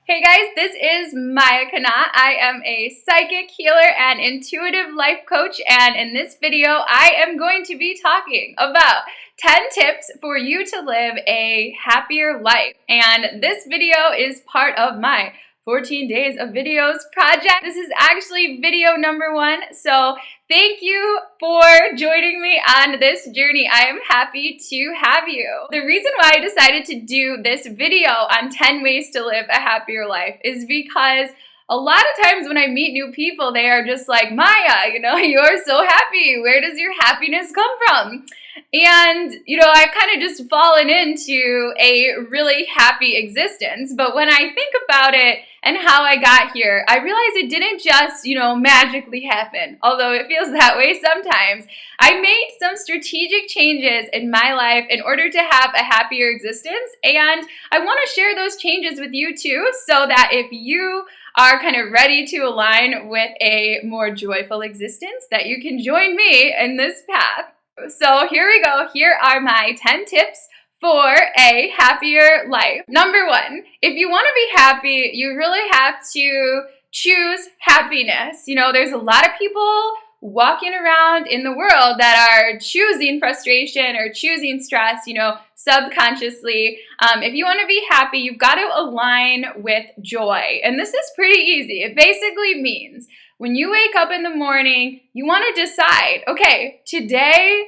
Hey guys, this is Maya Kana. I am a psychic healer and intuitive life coach, and in this video I am going to be talking about 10 tips for you to live a happier life. And this video is part of my 14 days of videos project. This is actually video number 1, so thank you for joining me on this journey. I am happy to have you. The reason why I decided to do this video on 10 ways to live a happier life is because a lot of times when I meet new people, they are just like, Maya, you're so happy. Where does your happiness come from? And, I've kind of just fallen into a really happy existence. But when I think about it and how I got here, I realized it didn't just, magically happen, although it feels that way sometimes. I made some strategic changes in my life in order to have a happier existence. And I want to share those changes with you too, so that if you are kind of ready to align with a more joyful existence, that you can join me in this path. So here we go. Here are my 10 tips for a happier life. Number 1, if you want to be happy, you really have to choose happiness. There's a lot of people walking around in the world that are choosing frustration or choosing stress, subconsciously. If you want to be happy, you've got to align with joy. And this is pretty easy. It basically means when you wake up in the morning, you want to decide, okay, today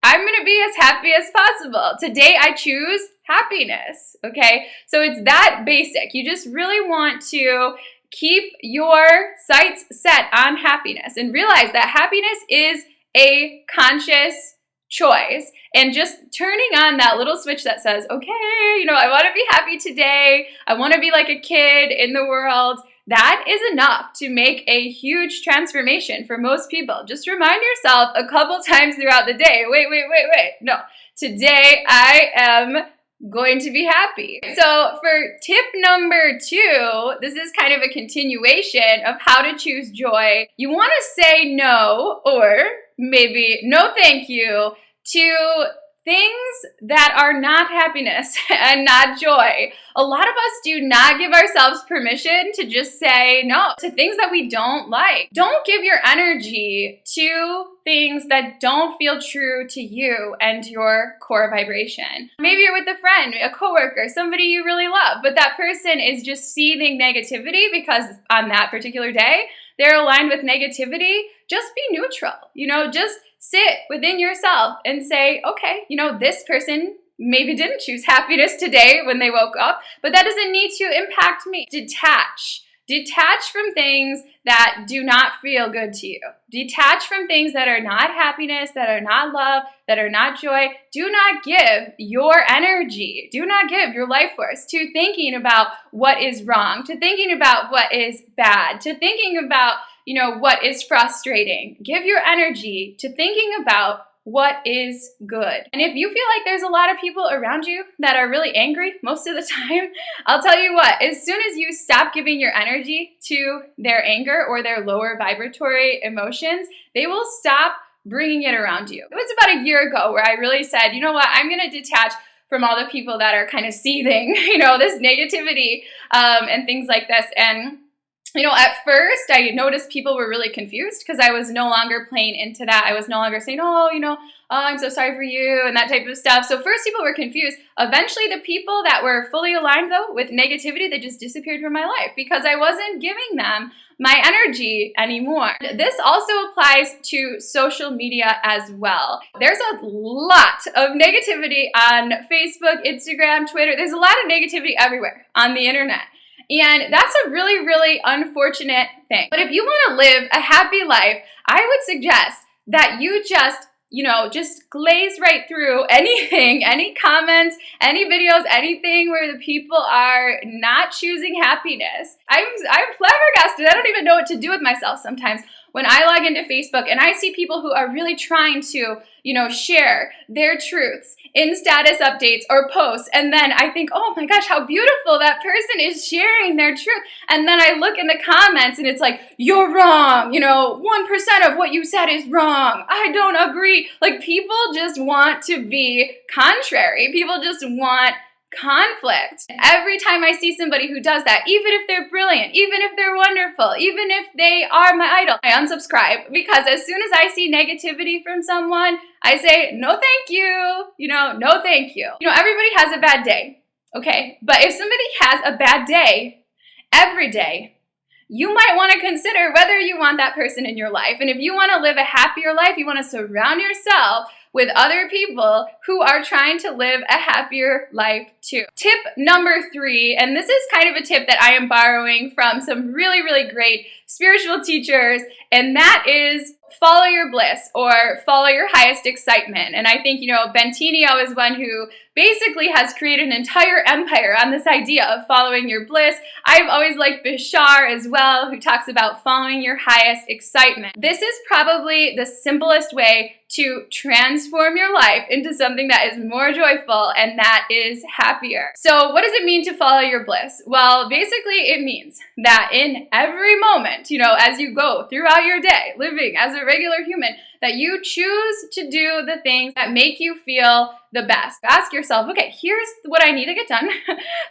I'm going to be as happy as possible. Today I choose happiness, okay? So it's that basic. You just really want to keep your sights set on happiness and realize that happiness is a conscious choice, and just turning on that little switch that says, okay, I want to be happy today. I want to be like a kid in the world. That is enough to make a huge transformation for most people. Just remind yourself a couple times throughout the day, wait. No, today I am going to be happy. So for tip number 2, this is kind of a continuation of how to choose joy. You want to say no, or maybe no thank you, to things that are not happiness and not joy. A lot of us do not give ourselves permission to just say no to things that we don't like. Don't give your energy to things that don't feel true to you and your core vibration. Maybe you're with a friend, a coworker, somebody you really love, but that person is just seething negativity because on that particular day, they're aligned with negativity. Just be neutral, just sit within yourself and say, okay, this person maybe didn't choose happiness today when they woke up, but that doesn't need to impact me. Detach. Detach from things that do not feel good to you. Detach from things that are not happiness, that are not love, that are not joy. Do not give your energy, do not give your life force to thinking about what is wrong, to thinking about what is bad, to thinking about what is frustrating. Give your energy to thinking about what is good. And if you feel like there's a lot of people around you that are really angry most of the time, I'll tell you what, as soon as you stop giving your energy to their anger or their lower vibratory emotions, they will stop bringing it around you. It was about a year ago where I really said, you know what, I'm going to detach from all the people that are kind of seething, this negativity and things like this. And at first I noticed people were really confused because I was no longer playing into that. I was no longer saying, I'm so sorry for you and that type of stuff. So first people were confused. Eventually the people that were fully aligned though with negativity, they just disappeared from my life because I wasn't giving them my energy anymore. This also applies to social media as well. There's a lot of negativity on Facebook, Instagram, Twitter. There's a lot of negativity everywhere on the internet. And that's a really, really unfortunate thing. But if you want to live a happy life, I would suggest that you just glaze right through anything, any comments, any videos, anything where the people are not choosing happiness. I'm flabbergasted. I don't even know what to do with myself sometimes when I log into Facebook and I see people who are really trying to, share their truths in status updates or posts. And then I think, oh my gosh, how beautiful that person is sharing their truth. And then I look in the comments and it's like, you're wrong. 1% of what you said is wrong. I don't agree. Like, people just want to be contrary. People just want conflict. Every time I see somebody who does that, even if they're brilliant, even if they're wonderful, even if they are my idol, I unsubscribe, because as soon as I see negativity from someone, I say, no thank you, no thank you. Everybody has a bad day, okay? But if somebody has a bad day every day, you might want to consider whether you want that person in your life. And if you want to live a happier life, you want to surround yourself with other people who are trying to live a happier life too. Tip number 3, and this is kind of a tip that I am borrowing from some really, really great spiritual teachers, and that is follow your bliss, or follow your highest excitement. And I think, Bentinho is one who basically has created an entire empire on this idea of following your bliss. I've always liked Bashar as well, who talks about following your highest excitement. This is probably the simplest way to transform your life into something that is more joyful and that is happier. So what does it mean to follow your bliss? Well, basically it means that in every moment, as you go throughout your day, living as a regular human, that you choose to do the things that make you feel the best. Ask yourself, okay, here's what I need to get done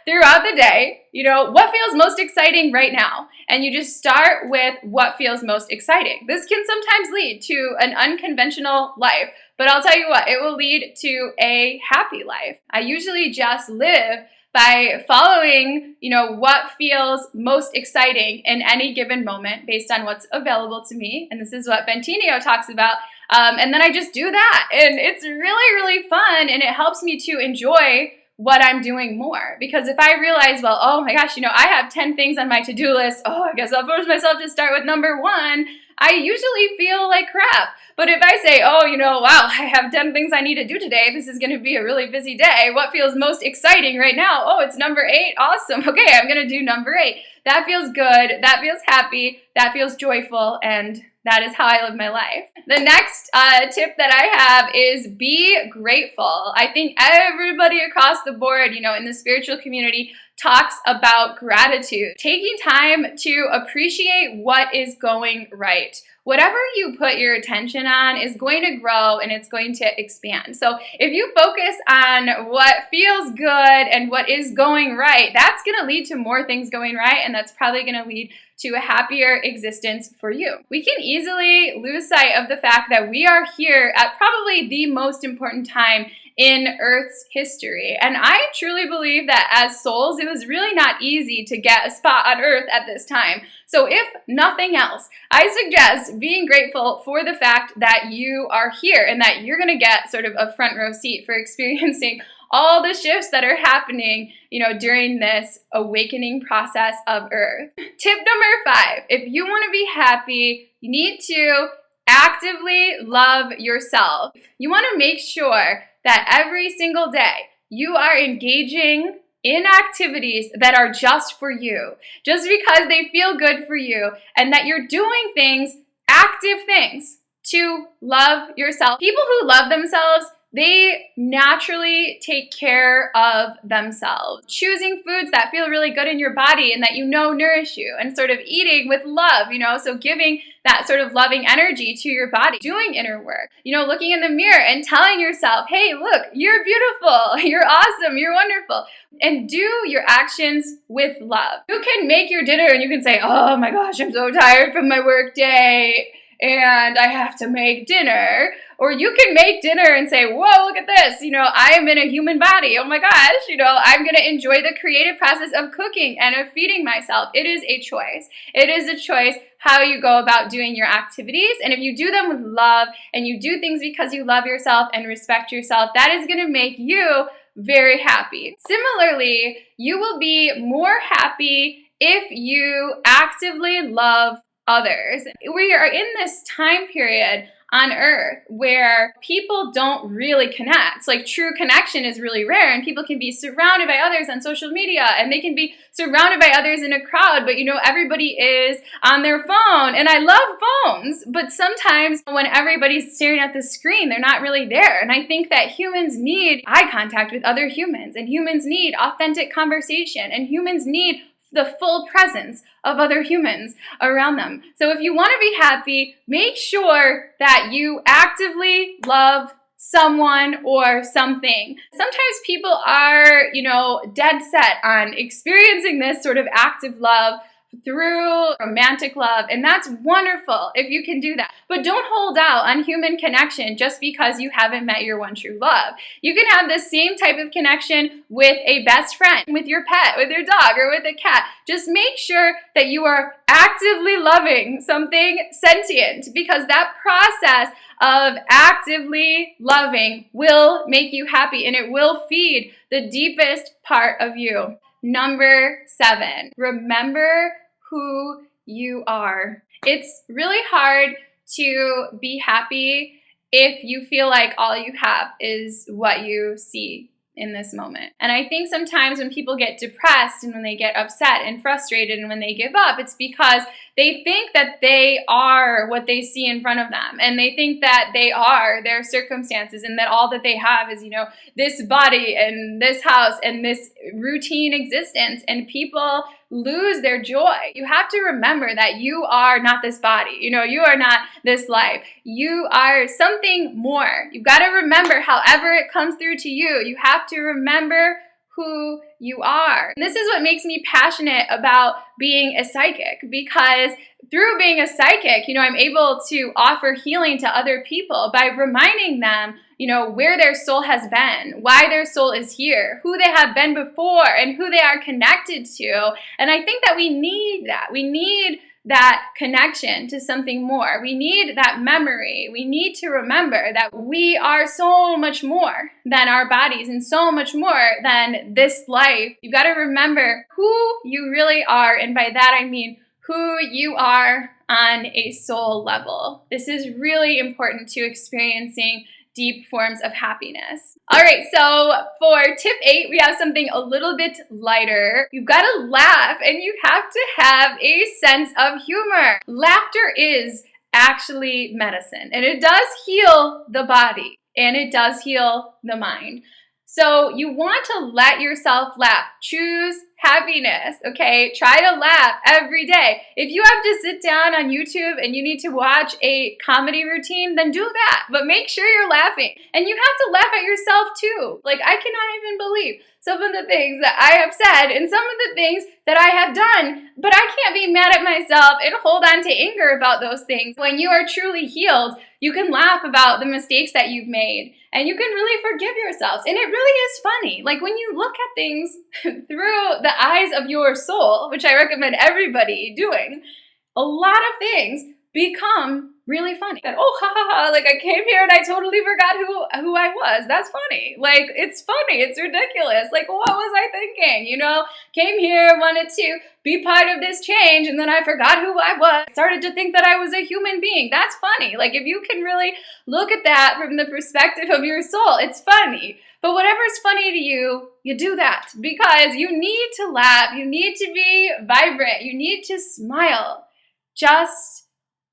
throughout the day. What feels most exciting right now? And you just start with what feels most exciting. This can sometimes lead to an unconventional life, but I'll tell you what, it will lead to a happy life. I usually just live by following, what feels most exciting in any given moment based on what's available to me. And this is what Bentinho talks about. And then I just do that. And it's really, really fun. And it helps me to enjoy what I'm doing more. Because if I realize, well, oh my gosh, I have 10 things on my to-do list. Oh, I guess I'll force myself to start with number 1. I usually feel like crap. But if I say, oh, wow, I have 10 things I need to do today. This is going to be a really busy day. What feels most exciting right now? Oh, it's number 8. Awesome. Okay, I'm going to do number 8. That feels good. That feels happy. That feels joyful. And that is how I live my life. The next tip that I have is be grateful. I think everybody across the board, in the spiritual community talks about gratitude. Taking time to appreciate what is going right. Whatever you put your attention on is going to grow and it's going to expand. So if you focus on what feels good and what is going right, that's going to lead to more things going right, and that's probably going to lead to a happier existence for you. We can easily lose sight of the fact that we are here at probably the most important time in Earth's history. And I truly believe that as souls, it was really not easy to get a spot on Earth at this time. So if nothing else, I suggest being grateful for the fact that you are here and that you're going to get sort of a front row seat for experiencing all the shifts that are happening, during this awakening process of Earth. Tip number 5, if you want to be happy, you need to actively love yourself. You want to make sure that every single day you are engaging in activities that are just for you, just because they feel good for you, and that you're doing things, active things, to love yourself. People who love themselves, they naturally take care of themselves. Choosing foods that feel really good in your body and that nourish you, and sort of eating with love, so giving that sort of loving energy to your body. Doing inner work, looking in the mirror and telling yourself, hey, look, you're beautiful, you're awesome, you're wonderful. And do your actions with love. You can make your dinner and you can say, oh my gosh, I'm so tired from my work day and I have to make dinner. Or you can make dinner and say, whoa, look at this. I am in a human body. Oh my gosh, I'm going to enjoy the creative process of cooking and of feeding myself. It is a choice. It is a choice how you go about doing your activities. And if you do them with love and you do things because you love yourself and respect yourself, that is going to make you very happy. Similarly, you will be more happy if you actively love others. We are in this time period on Earth where people don't really connect. Like, true connection is really rare, and people can be surrounded by others on social media, and they can be surrounded by others in a crowd, but everybody is on their phone. And I love phones, but sometimes when everybody's staring at the screen, they're not really there. And I think that humans need eye contact with other humans, and humans need authentic conversation, and humans need the full presence of other humans around them. So if you want to be happy, make sure that you actively love someone or something. Sometimes people are, dead set on experiencing this sort of active love through romantic love, and that's wonderful if you can do that. But don't hold out on human connection just because you haven't met your one true love. You can have the same type of connection with a best friend, with your pet, with your dog, or with a cat. Just make sure that you are actively loving something sentient, because that process of actively loving will make you happy, and it will feed the deepest part of you. Number 7, remember who you are. It's really hard to be happy if you feel like all you have is what you see in this moment. And I think sometimes when people get depressed and when they get upset and frustrated and when they give up, it's because they think that they are what they see in front of them, and they think that they are their circumstances, and that all that they have is, this body and this house and this routine existence, and people lose their joy. You have to remember that you are not this body. You are not this life. You are something more. You've got to remember, however it comes through to you, you have to remember who you are. And this is what makes me passionate about being a psychic, because through being a psychic, I'm able to offer healing to other people by reminding them, where their soul has been, why their soul is here, who they have been before, and who they are connected to. And I think that we need that. We need that connection to something more. We need that memory. We need to remember that we are so much more than our bodies and so much more than this life. You've got to remember who you really are. And by that, I mean who you are on a soul level. This is really important to experiencing deep forms of happiness. All right, so for tip 8, we have something a little bit lighter. You've got to laugh, and you have to have a sense of humor. Laughter is actually medicine, and it does heal the body, and it does heal the mind. So you want to let yourself laugh. Choose happiness, okay? Try to laugh every day. If you have to sit down on YouTube and you need to watch a comedy routine, then do that. But make sure you're laughing. And you have to laugh at yourself too. Like, I cannot even believe some of the things that I have said and some of the things that I have done, but I can't be mad at myself and hold on to anger about those things. When you are truly healed, you can laugh about the mistakes that you've made, and you can really forgive yourselves. And it really is funny. Like, when you look at things through the eyes of your soul, which I recommend everybody doing, a lot of things become really funny. That, oh, ha, ha, ha, like I came here and I totally forgot who I was. That's funny. Like, it's funny. It's ridiculous. Like, what was I thinking? Came here, wanted to be part of this change, and then I forgot who I was. Started to think that I was a human being. That's funny. Like, if you can really look at that from the perspective of your soul, it's funny. But whatever's funny to you, you do that, because you need to laugh. You need to be vibrant. You need to smile. Just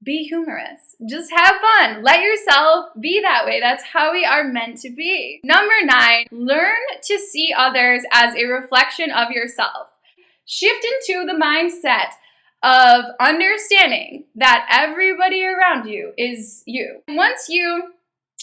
be humorous. Just have fun. Let yourself be that way. That's how we are meant to be. Number 9, learn to see others as a reflection of yourself. Shift into the mindset of understanding that everybody around you is you. Once you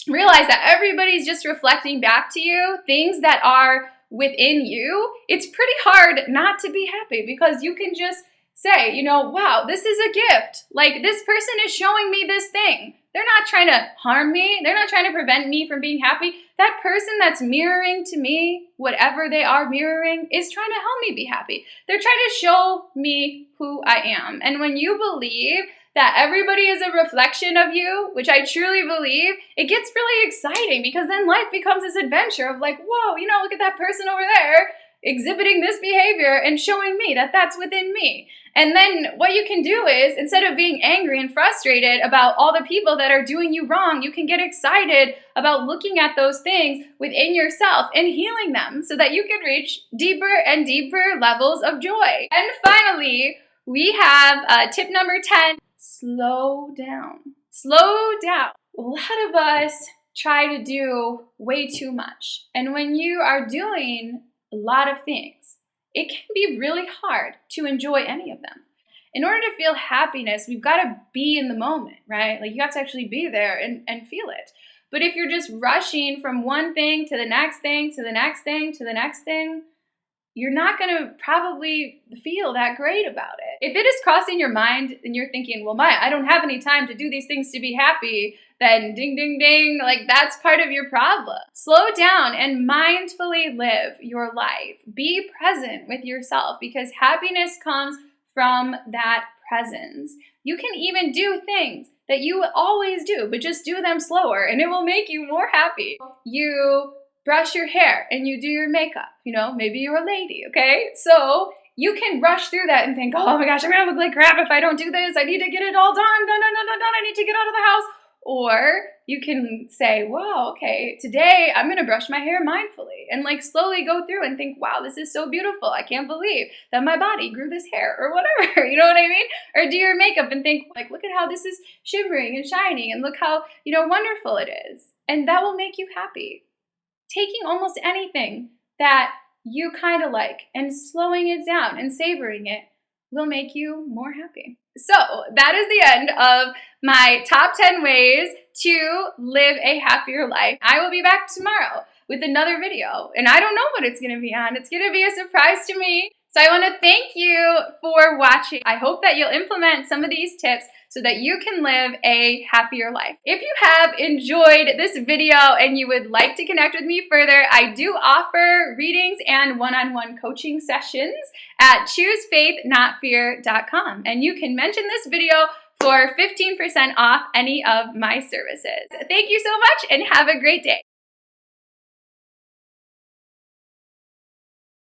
realize that everybody's just reflecting back to you things that are within you, it's pretty hard not to be happy, because you can just say, wow, this is a gift. Like, this person is showing me this thing. They're not trying to harm me. They're not trying to prevent me from being happy. That person that's mirroring to me, whatever they are mirroring, is trying to help me be happy. They're trying to show me who I am. And when you believe that everybody is a reflection of you, which I truly believe, it gets really exciting, because then life becomes this adventure of like, whoa, look at that person over there exhibiting this behavior and showing me that that's within me. And then what you can do is, instead of being angry and frustrated about all the people that are doing you wrong, you can get excited about looking at those things within yourself and healing them, so that you can reach deeper and deeper levels of joy. And finally, we have tip number 10, slow down. Slow down. A lot of us try to do way too much. And when you are doing a lot of things, it can be really hard to enjoy any of them. In order to feel happiness, we've got to be in the moment, right? Like, you have to actually be there and feel it. But if you're just rushing from one thing to the next thing, to the next thing, to the next thing, you're not going to probably feel that great about it. If it is crossing your mind and you're thinking, well, Maya, I don't have any time to do these things to be happy, then ding, ding, ding, like that's part of your problem. Slow down and mindfully live your life. Be present with yourself because happiness comes from that presence. You can even do things that you always do, but just do them slower and it will make you more happy. You brush your hair and you do your makeup, maybe you're a lady, okay? So you can rush through that and think, oh my gosh, I'm gonna look like crap if I don't do this. I need to get it all done, I need to get out of the house. Or you can say, wow, okay, today I'm gonna brush my hair mindfully and like slowly go through and think, wow, this is so beautiful. I can't believe that my body grew this hair or whatever, you know what I mean? Or do your makeup and think, like, look at how this is shimmering and shining and look how, wonderful it is. And that will make you happy. Taking almost anything that you kind of like and slowing it down and savoring it will make you more happy. So that is the end of my top 10 ways to live a happier life. I will be back tomorrow with another video, and I don't know what it's going to be on. It's going to be a surprise to me. So I want to thank you for watching. I hope that you'll implement some of these tips so that you can live a happier life. If you have enjoyed this video and you would like to connect with me further, I do offer readings and one-on-one coaching sessions at choosefaithnotfear.com. And you can mention this video for 15% off any of my services. Thank you so much and have a great day.